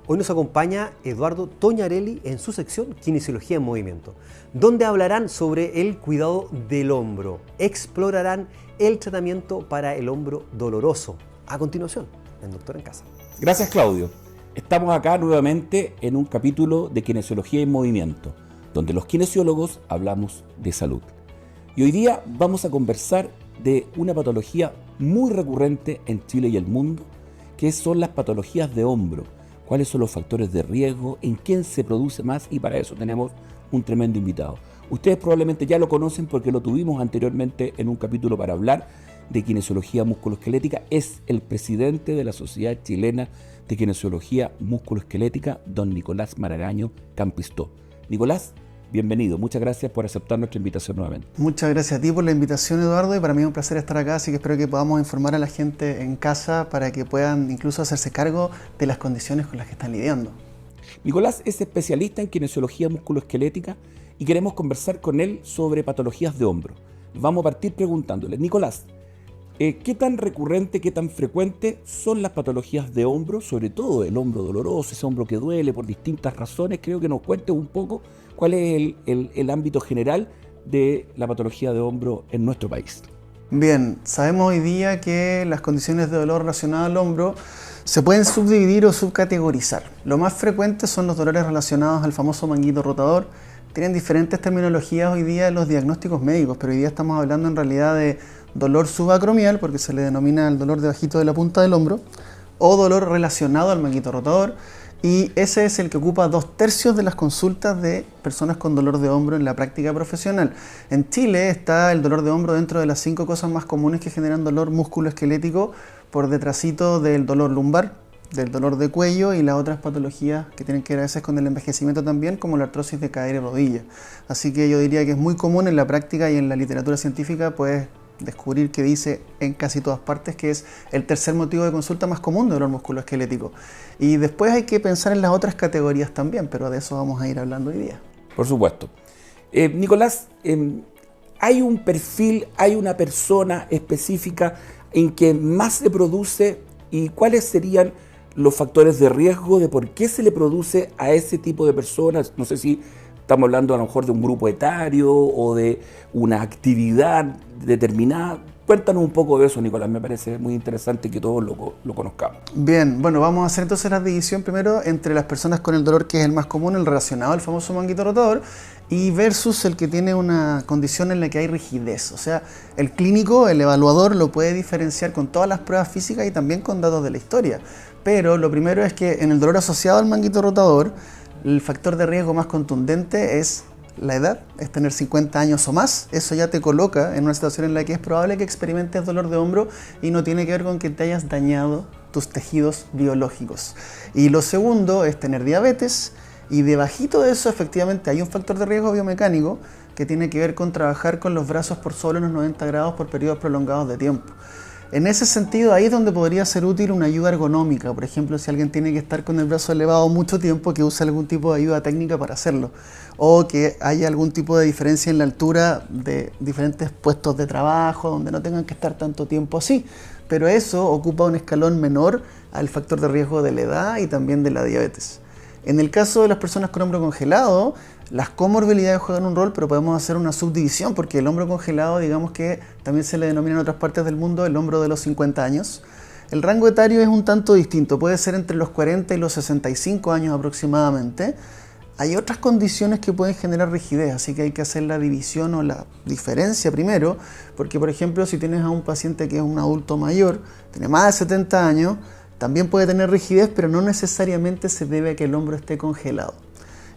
Hoy nos acompaña Eduardo Toñarelli en su sección Kinesiología en Movimiento, donde hablarán sobre el cuidado del hombro, explorarán el tratamiento para el hombro doloroso. A continuación, el Doctor en Casa. Gracias, Claudio. Estamos acá nuevamente en un capítulo de Kinesiología en Movimiento, donde los kinesiólogos hablamos de salud. Y hoy día vamos a conversar de una patología muy recurrente en Chile y el mundo, que son las patologías de hombro. ¿Cuáles son los factores de riesgo? ¿En quién se produce más? Y para eso tenemos un tremendo invitado. Ustedes probablemente ya lo conocen porque lo tuvimos anteriormente en un capítulo para hablar de kinesiología musculoesquelética. Es el presidente de la Sociedad Chilena de Kinesiología Musculoesquelética, don Nicolás Maragaño Campistó. Nicolás, bienvenido. Muchas gracias por aceptar nuestra invitación nuevamente. Muchas gracias a ti por la invitación, Eduardo, y para mí es un placer estar acá, así que espero que podamos informar a la gente en casa para que puedan incluso hacerse cargo de las condiciones con las que están lidiando. Nicolás es especialista en kinesiología musculoesquelética y queremos conversar con él sobre patologías de hombro. Vamos a partir preguntándole, Nicolás, ¿qué tan recurrente, qué tan frecuente son las patologías de hombro, sobre todo el hombro doloroso, ese hombro que duele por distintas razones? Creo que nos cuentes un poco cuál es el ámbito general de la patología de hombro en nuestro país. Bien, sabemos hoy día que las condiciones de dolor relacionadas al hombro se pueden subdividir o subcategorizar. Lo más frecuente son los dolores relacionados al famoso manguito rotador. Tienen diferentes terminologías hoy día en los diagnósticos médicos, pero hoy día estamos hablando en realidad de dolor subacromial, porque se le denomina el dolor debajito de la punta del hombro, o dolor relacionado al manguito rotador, y ese es el que ocupa 2/3 de las consultas de personas con dolor de hombro en la práctica profesional. En Chile está el dolor de hombro dentro de las 5 cosas más comunes que generan dolor musculoesquelético, por detrásito del dolor lumbar, del dolor de cuello y las otras patologías que tienen que ver a veces con el envejecimiento también, como la artrosis de cadera y rodilla. Así que yo diría que es muy común en la práctica y en la literatura científica, pues, descubrir que dice en casi todas partes que es el tercer motivo de consulta más común de dolor musculoesquelético. Y después hay que pensar en las otras categorías también, pero de eso vamos a ir hablando hoy día. Por supuesto. Nicolás, ¿hay un perfil, hay una persona específica en que más se produce y cuáles serían los factores de riesgo de por qué se le produce a ese tipo de personas? No sé si estamos hablando a lo mejor de un grupo etario o de una actividad determinada. Cuéntanos un poco de eso, Nicolás, me parece muy interesante que todos lo conozcamos. Bien, bueno, vamos a hacer entonces la división primero entre las personas con el dolor que es el más común, el relacionado al famoso manguito rotador, y versus el que tiene una condición en la que hay rigidez. O sea, el clínico, el evaluador, lo puede diferenciar con todas las pruebas físicas y también con datos de la historia. Pero lo primero es que en el dolor asociado al manguito rotador, el factor de riesgo más contundente es la edad, es tener 50 años o más. Eso ya te coloca en una situación en la que es probable que experimentes dolor de hombro y no tiene que ver con que te hayas dañado tus tejidos biológicos. Y lo segundo es tener diabetes, y debajito de eso efectivamente hay un factor de riesgo biomecánico que tiene que ver con trabajar con los brazos por sobre los 90 grados por periodos prolongados de tiempo. En ese sentido, ahí es donde podría ser útil una ayuda ergonómica. Por ejemplo, si alguien tiene que estar con el brazo elevado mucho tiempo, que use algún tipo de ayuda técnica para hacerlo. O que haya algún tipo de diferencia en la altura de diferentes puestos de trabajo, donde no tengan que estar tanto tiempo así. Pero eso ocupa un escalón menor al factor de riesgo de la edad y también de la diabetes. En el caso de las personas con hombro congelado, las comorbilidades juegan un rol, pero podemos hacer una subdivisión, porque el hombro congelado, digamos que también se le denomina en otras partes del mundo el hombro de los 50 años. El rango etario es un tanto distinto, puede ser entre los 40 y los 65 años aproximadamente. Hay otras condiciones que pueden generar rigidez, así que hay que hacer la división o la diferencia primero, porque por ejemplo, si tienes a un paciente que es un adulto mayor, tiene más de 70 años, también puede tener rigidez, pero no necesariamente se debe a que el hombro esté congelado.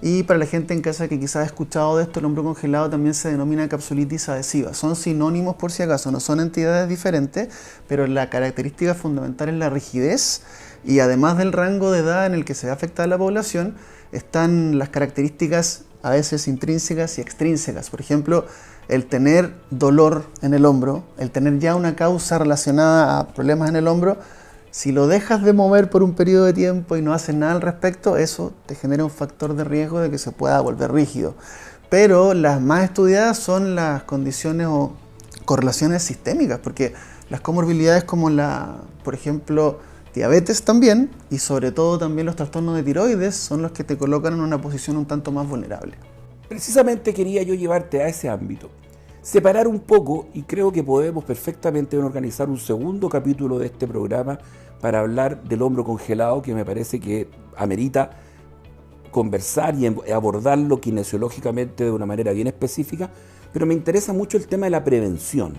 Y para la gente en casa que quizás ha escuchado de esto, el hombro congelado también se denomina capsulitis adhesiva. Son sinónimos por si acaso, no son entidades diferentes, pero la característica fundamental es la rigidez, y además del rango de edad en el que se ve afectada la población, están las características a veces intrínsecas y extrínsecas. Por ejemplo, el tener dolor en el hombro, el tener ya una causa relacionada a problemas en el hombro, si lo dejas de mover por un periodo de tiempo y no haces nada al respecto, eso te genera un factor de riesgo de que se pueda volver rígido. Pero las más estudiadas son las condiciones o correlaciones sistémicas, porque las comorbilidades como por ejemplo, diabetes también, y sobre todo también los trastornos de tiroides son los que te colocan en una posición un tanto más vulnerable. Precisamente quería yo llevarte a ese ámbito. Separar un poco, y creo que podemos perfectamente organizar un segundo capítulo de este programa para hablar del hombro congelado, que me parece que amerita conversar y abordarlo kinesiológicamente de una manera bien específica, pero me interesa mucho el tema de la prevención.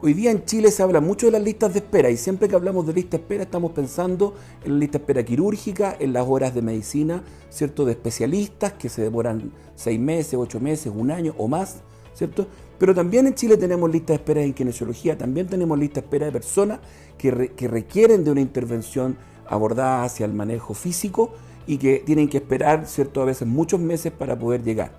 Hoy día en Chile se habla mucho de las listas de espera, y siempre que hablamos de lista de espera estamos pensando en la lista de espera quirúrgica, en las horas de medicina, ¿cierto?, de especialistas que se demoran 6 meses, 8 meses, un año o más, ¿cierto? Pero también en Chile tenemos listas de espera en kinesiología, también tenemos listas de espera de personas que requieren de una intervención abordada hacia el manejo físico y que tienen que esperar, ¿cierto?, a veces muchos meses para poder llegar.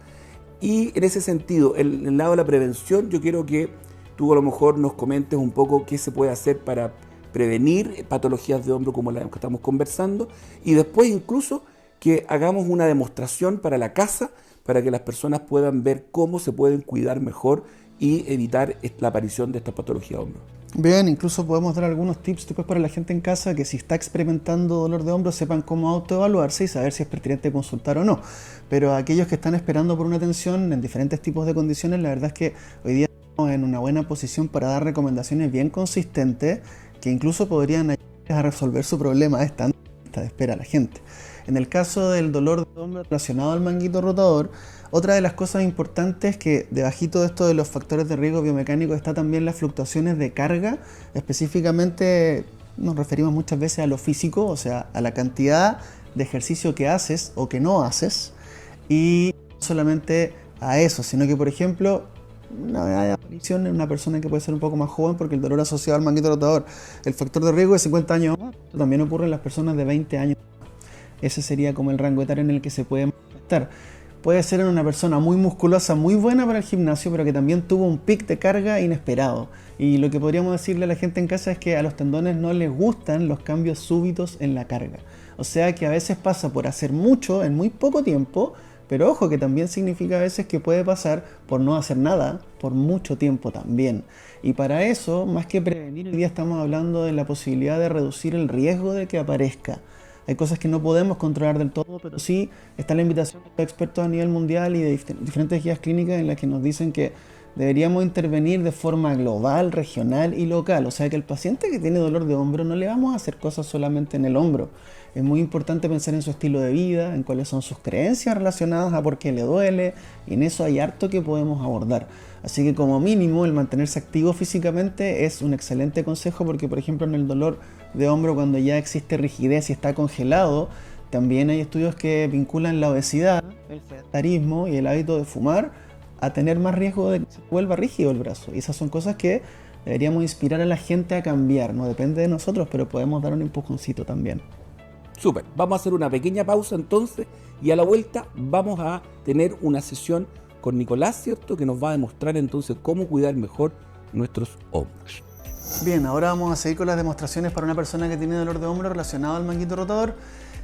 Y en ese sentido, el lado de la prevención, yo quiero que tú a lo mejor nos comentes un poco qué se puede hacer para prevenir patologías de hombro como las que estamos conversando, y después incluso que hagamos una demostración para la casa, para que las personas puedan ver cómo se pueden cuidar mejor y evitar la aparición de esta patología de hombro. Bien, incluso podemos dar algunos tips después para la gente en casa que si está experimentando dolor de hombro sepan cómo autoevaluarse y saber si es pertinente consultar o no. Pero aquellos que están esperando por una atención en diferentes tipos de condiciones, la verdad es que hoy día estamos en una buena posición para dar recomendaciones bien consistentes que incluso podrían ayudar a resolver su problema estando en lista de espera a la gente. En el caso del dolor de hombro relacionado al manguito rotador, otra de las cosas importantes es que debajito de esto de los factores de riesgo biomecánico está también las fluctuaciones de carga. Específicamente nos referimos muchas veces a lo físico, o sea, a la cantidad de ejercicio que haces o que no haces, y no solamente a eso, sino que, por ejemplo, una aparición en una persona que puede ser un poco más joven, porque el dolor asociado al manguito rotador, el factor de riesgo de 50 años más, también ocurre en las personas de 20 años. Ese sería como el rango etario en el que se puede manifestar. Puede ser en una persona muy musculosa, muy buena para el gimnasio, pero que también tuvo un pic de carga inesperado. Y lo que podríamos decirle a la gente en casa es que a los tendones no les gustan los cambios súbitos en la carga. O sea que a veces pasa por hacer mucho en muy poco tiempo, pero ojo que también significa a veces que puede pasar por no hacer nada por mucho tiempo también. Y para eso, más que prevenir, hoy día estamos hablando de la posibilidad de reducir el riesgo de que aparezca. Hay cosas que no podemos controlar del todo, pero sí está la invitación de expertos a nivel mundial y de diferentes guías clínicas en las que nos dicen que deberíamos intervenir de forma global, regional y local. O sea que el paciente que tiene dolor de hombro no le vamos a hacer cosas solamente en el hombro. Es muy importante pensar en su estilo de vida, en cuáles son sus creencias relacionadas a por qué le duele, y en eso hay harto que podemos abordar. Así que como mínimo el mantenerse activo físicamente es un excelente consejo, porque por ejemplo en el dolor de hombro, cuando ya existe rigidez y está congelado, también hay estudios que vinculan la obesidad, el sedentarismo y el hábito de fumar a tener más riesgo de que se vuelva rígido el brazo. Y esas son cosas que deberíamos inspirar a la gente a cambiar. No depende de nosotros, pero podemos dar un empujoncito también. Súper, vamos a hacer una pequeña pausa entonces, y a la vuelta vamos a tener una sesión con Nicolás, ¿cierto?, que nos va a demostrar entonces cómo cuidar mejor nuestros hombros. Bien, ahora vamos a seguir con las demostraciones para una persona que tiene dolor de hombro relacionado al manguito rotador.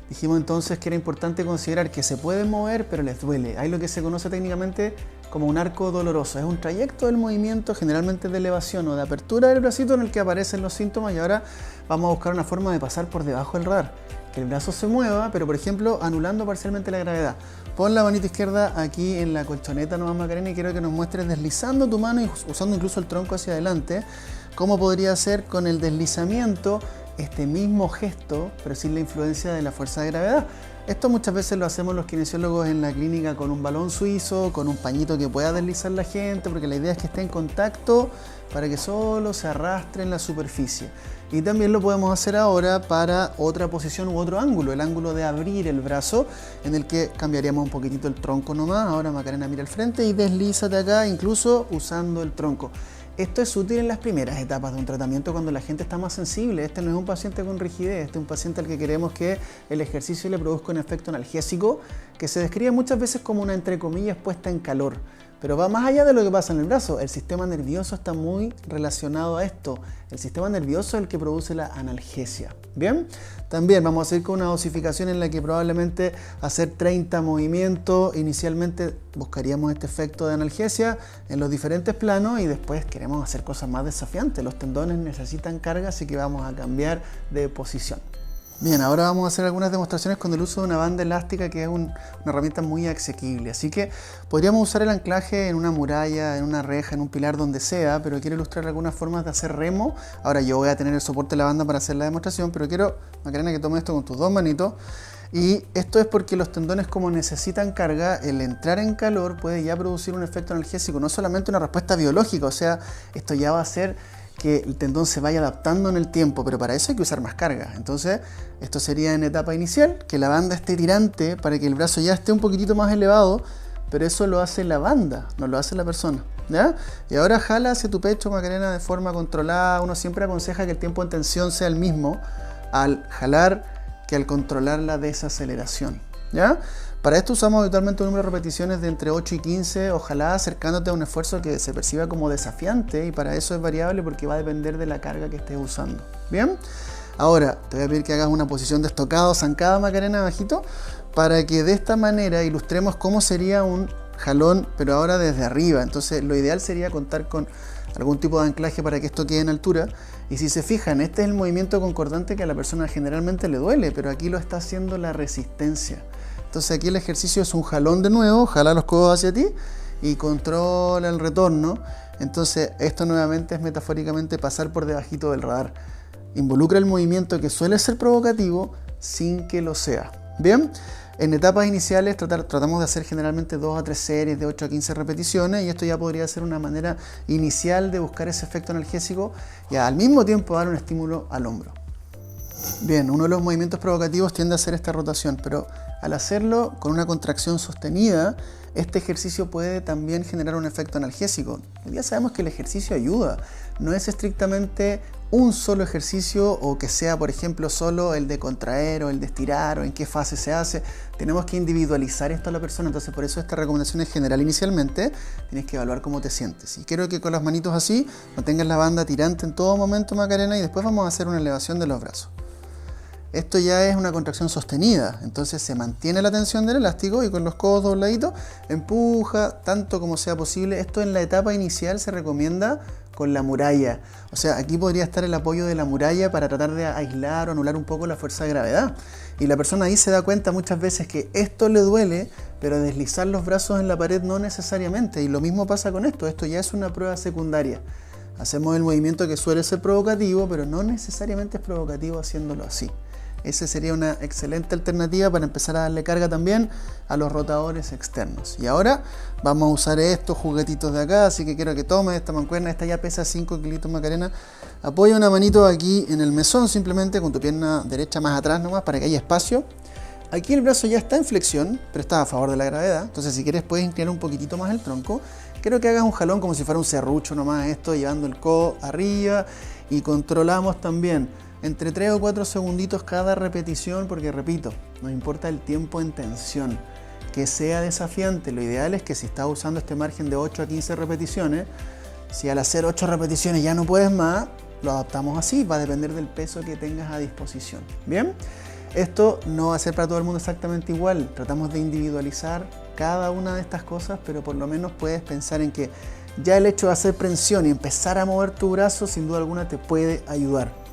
Dijimos entonces que era importante considerar que se pueden mover, pero les duele. Hay lo que se conoce técnicamente como un arco doloroso. Es un trayecto del movimiento, generalmente de elevación o de apertura del bracito, en el que aparecen los síntomas, y ahora vamos a buscar una forma de pasar por debajo del radar. Que el brazo se mueva, pero por ejemplo anulando parcialmente la gravedad. Pon la manita izquierda aquí en la colchoneta nomás, Macarena, y quiero que nos muestres deslizando tu mano y usando incluso el tronco hacia adelante, cómo podría ser con el deslizamiento este mismo gesto, pero sin la influencia de la fuerza de gravedad. Esto muchas veces lo hacemos los kinesiólogos en la clínica con un balón suizo, con un pañito que pueda deslizar la gente, porque la idea es que esté en contacto para que solo se arrastre en la superficie. Y también lo podemos hacer ahora para otra posición u otro ángulo, el ángulo de abrir el brazo, en el que cambiaríamos un poquitito el tronco nomás. Ahora Macarena mira al frente y deslízate acá, incluso usando el tronco. Esto es útil en las primeras etapas de un tratamiento, cuando la gente está más sensible. Este no es un paciente con rigidez, este es un paciente al que queremos que el ejercicio le produzca un efecto analgésico, que se describe muchas veces como una, entre comillas, puesta en calor. Pero va más allá de lo que pasa en el brazo. El sistema nervioso está muy relacionado a esto. El sistema nervioso es el que produce la analgesia. ¿Bien? También vamos a ir con una dosificación en la que probablemente hacer 30 movimientos. Inicialmente buscaríamos este efecto de analgesia en los diferentes planos y después queremos hacer cosas más desafiantes. Los tendones necesitan carga, así que vamos a cambiar de posición. Bien, ahora vamos a hacer algunas demostraciones con el uso de una banda elástica, que es una herramienta muy asequible. Así que podríamos usar el anclaje en una muralla, en una reja, en un pilar, donde sea, pero quiero ilustrar algunas formas de hacer remo. Ahora yo voy a tener el soporte de la banda para hacer la demostración, pero quiero, Macarena, que tomes esto con tus dos manitos. Y esto es porque los tendones, como necesitan carga, el entrar en calor puede ya producir un efecto analgésico, no solamente una respuesta biológica, o sea, esto ya va a hacer que el tendón se vaya adaptando en el tiempo, pero para eso hay que usar más carga. Entonces, esto sería en etapa inicial, que la banda esté tirante para que el brazo ya esté un poquitito más elevado, pero eso lo hace la banda, no lo hace la persona, ¿ya? Y ahora jala hacia tu pecho, Macarena, de forma controlada. Uno siempre aconseja que el tiempo en tensión sea el mismo al jalar que al controlar la desaceleración, ¿ya? Para esto usamos habitualmente un número de repeticiones de entre 8 y 15, ojalá acercándote a un esfuerzo que se perciba como desafiante, y para eso es variable porque va a depender de la carga que estés usando. ¿Bien? Ahora te voy a pedir que hagas una posición de estocado, zancada, Macarena, bajito, para que de esta manera ilustremos cómo sería un jalón, pero ahora desde arriba. Entonces lo ideal sería contar con algún tipo de anclaje para que esto quede en altura. Y si se fijan, este es el movimiento concordante que a la persona generalmente le duele, pero aquí lo está haciendo la resistencia. Entonces aquí el ejercicio es un jalón de nuevo, jala los codos hacia ti y controla el retorno. Entonces esto nuevamente es metafóricamente pasar por debajito del radar. Involucra el movimiento que suele ser provocativo sin que lo sea. Bien, en etapas iniciales tratamos de hacer generalmente 2 a 3 series de 8 a 15 repeticiones, y esto ya podría ser una manera inicial de buscar ese efecto analgésico y al mismo tiempo dar un estímulo al hombro. Bien, uno de los movimientos provocativos tiende a hacer esta rotación, pero al hacerlo con una contracción sostenida, este ejercicio puede también generar un efecto analgésico. Ya sabemos que el ejercicio ayuda, no es estrictamente un solo ejercicio, o que sea, por ejemplo, solo el de contraer o el de estirar o en qué fase se hace. Tenemos que individualizar esto a la persona, entonces por eso esta recomendación es general inicialmente. Tienes que evaluar cómo te sientes. Y quiero que con las manitos así mantengas la banda tirante en todo momento, Macarena, y después vamos a hacer una elevación de los brazos. Esto ya es una contracción sostenida, entonces se mantiene la tensión del elástico y con los codos dobladitos empuja tanto como sea posible. Esto en la etapa inicial se recomienda con la muralla. O sea, aquí podría estar el apoyo de la muralla para tratar de aislar o anular un poco la fuerza de gravedad. Y la persona ahí se da cuenta muchas veces que esto le duele, pero deslizar los brazos en la pared no necesariamente. Y lo mismo pasa con esto. Esto ya es una prueba secundaria. Hacemos el movimiento que suele ser provocativo, pero no necesariamente es provocativo haciéndolo así. Esa sería una excelente alternativa para empezar a darle carga también a los rotadores externos. Y ahora vamos a usar estos juguetitos de acá, así que quiero que tomes esta mancuerna. Esta ya pesa 5 kilitos, Macarena. Apoya una manito aquí en el mesón, simplemente con tu pierna derecha más atrás nomás, para que haya espacio. Aquí el brazo ya está en flexión, pero está a favor de la gravedad. Entonces, si quieres, puedes inclinar un poquitito más el tronco. Quiero que hagas un jalón como si fuera un serrucho nomás, esto, llevando el codo arriba, y controlamos también entre 3 o 4 segunditos cada repetición, porque repito, nos importa el tiempo en tensión, que sea desafiante. Lo ideal es que si estás usando este margen de 8 a 15 repeticiones, si al hacer 8 repeticiones ya no puedes más, lo adaptamos así, va a depender del peso que tengas a disposición. Bien, esto no va a ser para todo el mundo exactamente igual, tratamos de individualizar cada una de estas cosas, pero por lo menos puedes pensar en que ya el hecho de hacer prensión y empezar a mover tu brazo sin duda alguna te puede ayudar.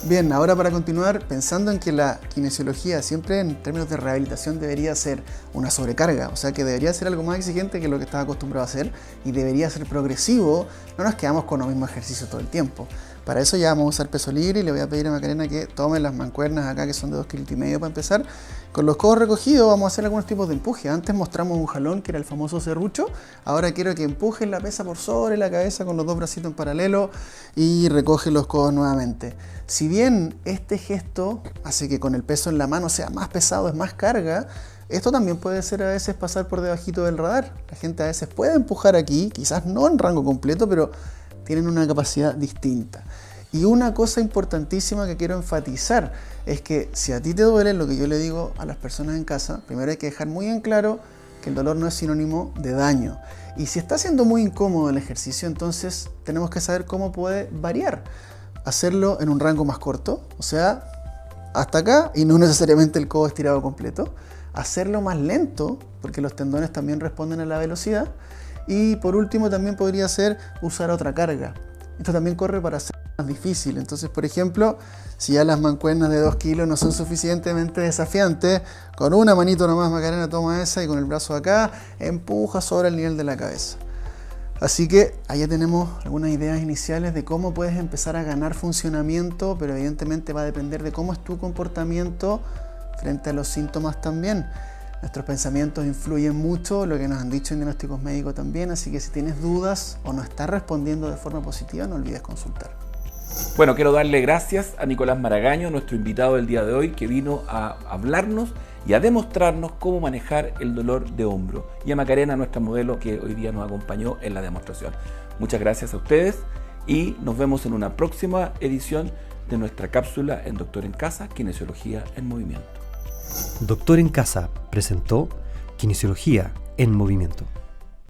Bien, ahora para continuar, pensando en que la kinesiología siempre en términos de rehabilitación debería ser una sobrecarga, o sea que debería ser algo más exigente que lo que estás acostumbrado a hacer, y debería ser progresivo, no nos quedamos con los mismos ejercicios todo el tiempo. Para eso ya vamos a usar peso libre, y le voy a pedir a Macarena que tome las mancuernas acá, que son de 2,5 kilos para empezar. Con los codos recogidos vamos a hacer algunos tipos de empuje. Antes mostramos un jalón, que era el famoso serrucho. Ahora quiero que empujes la pesa por sobre la cabeza con los dos bracitos en paralelo y recoge los codos nuevamente. Si bien este gesto hace que con el peso en la mano sea más pesado, es más carga, esto también puede ser a veces pasar por debajito del radar. La gente a veces puede empujar aquí, quizás no en rango completo, pero tienen una capacidad distinta. Y una cosa importantísima que quiero enfatizar es que si a ti te duele, lo que yo le digo a las personas en casa, primero hay que dejar muy en claro que el dolor no es sinónimo de daño. Y si está siendo muy incómodo el ejercicio, entonces tenemos que saber cómo puede variar. Hacerlo en un rango más corto, o sea, hasta acá y no necesariamente el codo estirado completo. Hacerlo más lento, porque los tendones también responden a la velocidad. Y por último también podría ser usar otra carga. Esto también corre para ser más difícil. Entonces, por ejemplo, si ya las mancuernas de 2 kilos no son suficientemente desafiantes, con una manito nomás, Macarena, toma esa y con el brazo acá, empuja sobre el nivel de la cabeza. Así que allá tenemos algunas ideas iniciales de cómo puedes empezar a ganar funcionamiento, pero evidentemente va a depender de cómo es tu comportamiento frente a los síntomas también. Nuestros pensamientos influyen mucho, lo que nos han dicho en diagnósticos médicos también, así que si tienes dudas o no estás respondiendo de forma positiva, no olvides consultar. Bueno, quiero darle gracias a Nicolás Maragaño, nuestro invitado del día de hoy, que vino a hablarnos y a demostrarnos cómo manejar el dolor de hombro. Y a Macarena, nuestra modelo, que hoy día nos acompañó en la demostración. Muchas gracias a ustedes y nos vemos en una próxima edición de nuestra cápsula en Doctor en Casa, Kinesiología en Movimiento. Doctor en Casa presentó Kinesiología en Movimiento.